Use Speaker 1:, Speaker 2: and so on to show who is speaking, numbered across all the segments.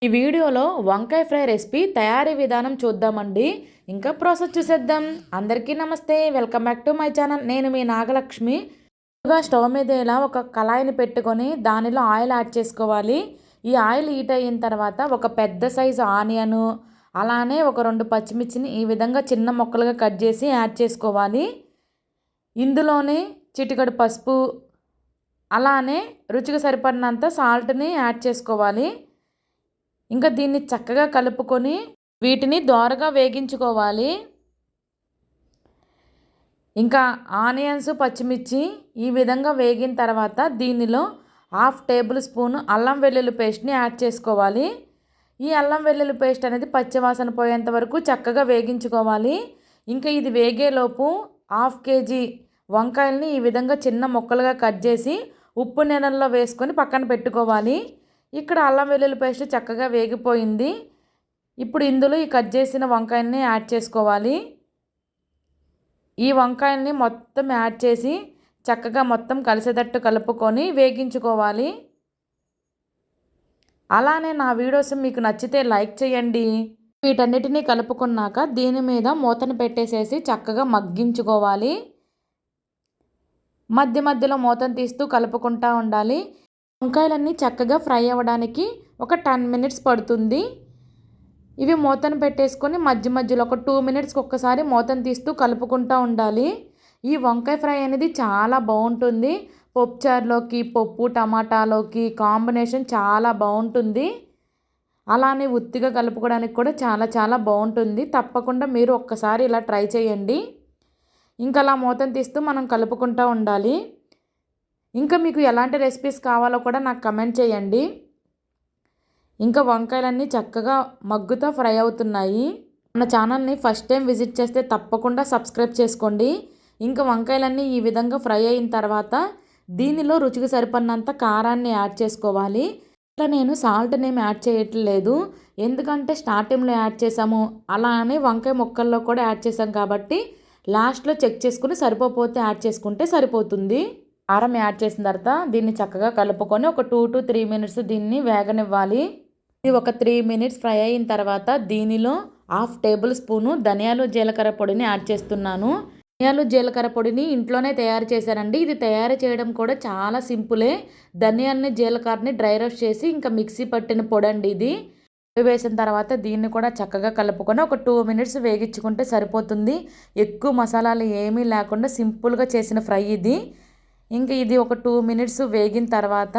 Speaker 1: ఈ వీడియోలో వంకాయ ఫ్రై రెసిపీ తయారీ విధానం చూద్దామండి. ఇంకా ప్రాసెస్ చూసేద్దాం. అందరికీ నమస్తే, welcome back to my channel. నేను మీ నాగలక్ష్మి. ముందుగా స్టవ్ మీద ఇలా ఒక కళాయిని పెట్టుకొని దానిలో ఆయిల్ యాడ్ చేసుకోవాలి. ఈ ఆయిల్ హీట్ అయిన తర్వాత ఒక పెద్ద సైజు ఆనియను, అలానే ఒక 2 పచ్చిమిర్చిని ఈ విధంగా చిన్న ముక్కలుగా కట్ చేసి యాడ్ చేసుకోవాలి. ఇందులోనే చిటికెడు పసుపు, అలానే రుచికి సరిపడినంత సాల్ట్ని యాడ్ చేసుకోవాలి. ఇంకా దీన్ని చక్కగా కలుపుకొని వీటిని దోరగా వేగించుకోవాలి. ఇంకా ఆనియన్స్, పచ్చిమిర్చి ఈ విధంగా వేగిన తర్వాత దీనిలో 1/2 టేబుల్ స్పూన్ అల్లం వెల్లుల్లి పేస్ట్ని యాడ్ చేసుకోవాలి. ఈ అల్లం వెల్లుల్లి పేస్ట్ అనేది పచ్చివాసన పోయేంత వరకు చక్కగా వేగించుకోవాలి. ఇంకా ఇది వేగేలోపు 1/2 కేజీ వంకాయల్ని ఈ విధంగా చిన్న ముక్కలుగా కట్ చేసి ఉప్పు నీళ్ళల్లో వేసుకొని పక్కన పెట్టుకోవాలి. ఇక్కడ అల్లం వెల్లుల్లి పేస్ట్ చక్కగా వేగిపోయింది. ఇప్పుడు ఇందులో ఈ కట్ చేసిన వంకాయల్ని యాడ్ చేసుకోవాలి. ఈ వంకాయల్ని మొత్తం యాడ్ చేసి చక్కగా మొత్తం కలిసేటట్టు కలుపుకొని వేగించుకోవాలి. అలానే నా వీడియోస్ మీకు నచ్చితే లైక్ చేయండి. వీటన్నిటినీ కలుపుకున్నాక దీని మీద మూతను పెట్టేసేసి చక్కగా మగ్గించుకోవాలి. మధ్య మధ్యలో మూతను తీస్తూ కలుపుకుంటూ ఉండాలి. వంకాయలన్నీ చక్కగా ఫ్రై అవ్వడానికి ఒక 10 మినిట్స్ పడుతుంది. ఇవి మూతను పెట్టేసుకొని మధ్య మధ్యలో ఒక 2 మినిట్స్కి ఒక్కసారి మూతను తీస్తూ కలుపుకుంటూ ఉండాలి. ఈ వంకాయ ఫ్రై అనేది చాలా బాగుంటుంది. పప్పుచారులోకి, పప్పు టమాటాలోకి కాంబినేషన్ చాలా బాగుంటుంది. అలానే ఉత్తిగా కలుపుకోవడానికి కూడా చాలా చాలా బాగుంటుంది. తప్పకుండా మీరు ఒక్కసారి ఇలా ట్రై చేయండి. ఇంకా అలా మూతను తీస్తూ మనం కలుపుకుంటూ ఉండాలి. ఇంకా మీకు ఎలాంటి రెసిపీస్ కావాలో కూడా నాకు కమెంట్ చేయండి. ఇంకా వంకాయలన్నీ చక్కగా మగ్గుతో ఫ్రై అవుతున్నాయి. మన ఛానల్ని ఫస్ట్ టైం విజిట్ చేస్తే తప్పకుండా సబ్స్క్రైబ్ చేసుకోండి. ఇంకా వంకాయలన్నీ ఈ విధంగా ఫ్రై అయిన తర్వాత దీనిలో రుచికి సరిపడినంత కారాన్ని యాడ్ చేసుకోవాలి. ఇట్లా నేను సాల్ట్ని ఏమి యాడ్ చేయట్లేదు, ఎందుకంటే స్టార్టింగ్లో యాడ్ చేసాము, అలా అని వంకాయ ముక్కల్లో కూడా యాడ్ చేసాం కాబట్టి లాస్ట్లో చెక్ చేసుకుని సరిపోతే యాడ్ చేసుకుంటే సరిపోతుంది. కారం యాడ్ చేసిన తర్వాత దీన్ని చక్కగా కలుపుకొని ఒక 2 to 3 మినిట్స్ దీన్ని వేగనివ్వాలి. ఇది ఒక 3 మినిట్స్ ఫ్రై అయిన తర్వాత దీనిలో 1/2 టేబుల్ స్పూను ధనియాలు జీలకర్ర పొడిని యాడ్ చేస్తున్నాను. ధనియాలు జీలకర్ర పొడిని ఇంట్లోనే తయారు చేశానండి. ఇది తయారు చేయడం కూడా చాలా సింపులే. ధనియాలని జీలకర్రని డ్రై రోస్ట్ చేసి ఇంకా మిక్సీ పట్టిన పొడి అండి ఇది. వేసిన తర్వాత దీన్ని కూడా చక్కగా కలుపుకొని ఒక 2 మినిట్స్ వేగించుకుంటే సరిపోతుంది. ఎక్కువ మసాలాలు ఏమీ లేకుండా సింపుల్గా చేసిన ఫ్రై ఇది. ఇంకా ఇది ఒక 2 మినిట్స్ వేగిన తర్వాత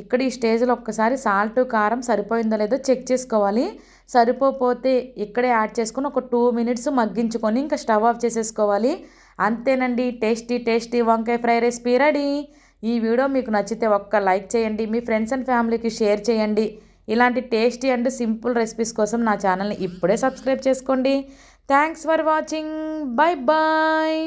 Speaker 1: ఇక్కడ ఈ స్టేజ్లో ఒక్కసారి సాల్ట్, కారం సరిపోయిందో లేదో చెక్ చేసుకోవాలి. సరిపోతే ఇక్కడే యాడ్ చేసుకొని ఒక 2 మినిట్స్ మగ్గించుకొని ఇంకా స్టవ్ ఆఫ్ చేసేసుకోవాలి. అంతేనండి, టేస్టీ టేస్టీ వంకాయ ఫ్రై రెసిపీ రెడీ. ఈ వీడియో మీకు నచ్చితే ఒక్క లైక్ చేయండి. మీ ఫ్రెండ్స్ అండ్ ఫ్యామిలీకి షేర్ చేయండి. ఇలాంటి టేస్టీ అండ్ సింపుల్ రెసిపీస్ కోసం నా ఛానల్ని ఇప్పుడే సబ్స్క్రైబ్ చేసుకోండి. Thanks for watching. Bye bye.